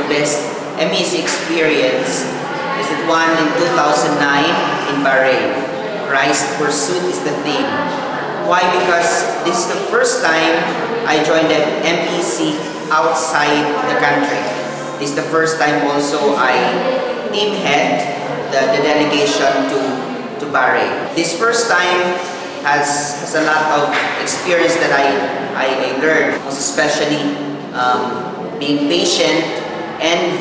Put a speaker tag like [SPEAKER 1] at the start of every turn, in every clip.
[SPEAKER 1] the best MEC experience is the one in 2009 in Bahrain. Christ Pursuit is the theme. Why? Because this is the first time I joined the MEC outside the country. This is the first time also I team head the delegation to Bahrain. This first time has a lot of experience that I learned, most especially being patient and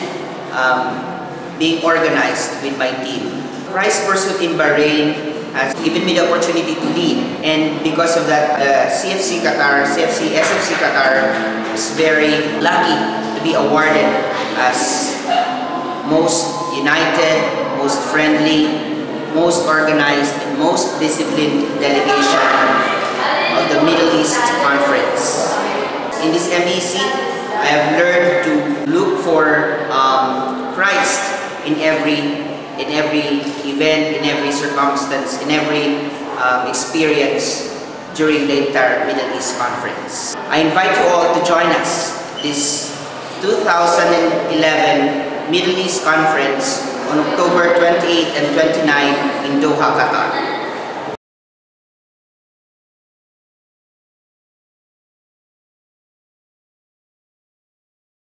[SPEAKER 1] being organized with my team. Christ Pursuit in Bahrain has given me the opportunity to lead, and because of that, SFC Qatar is very lucky to be awarded as most united, most friendly, most organized, and most disciplined delegation of the Middle East Conference. In this MEC, I have learned to look for Christ in every event, in every circumstance, in every experience during the entire Middle East Conference. I invite you all to join us this 2011 Middle East Conference on October 28 and 29 in Doha, Qatar.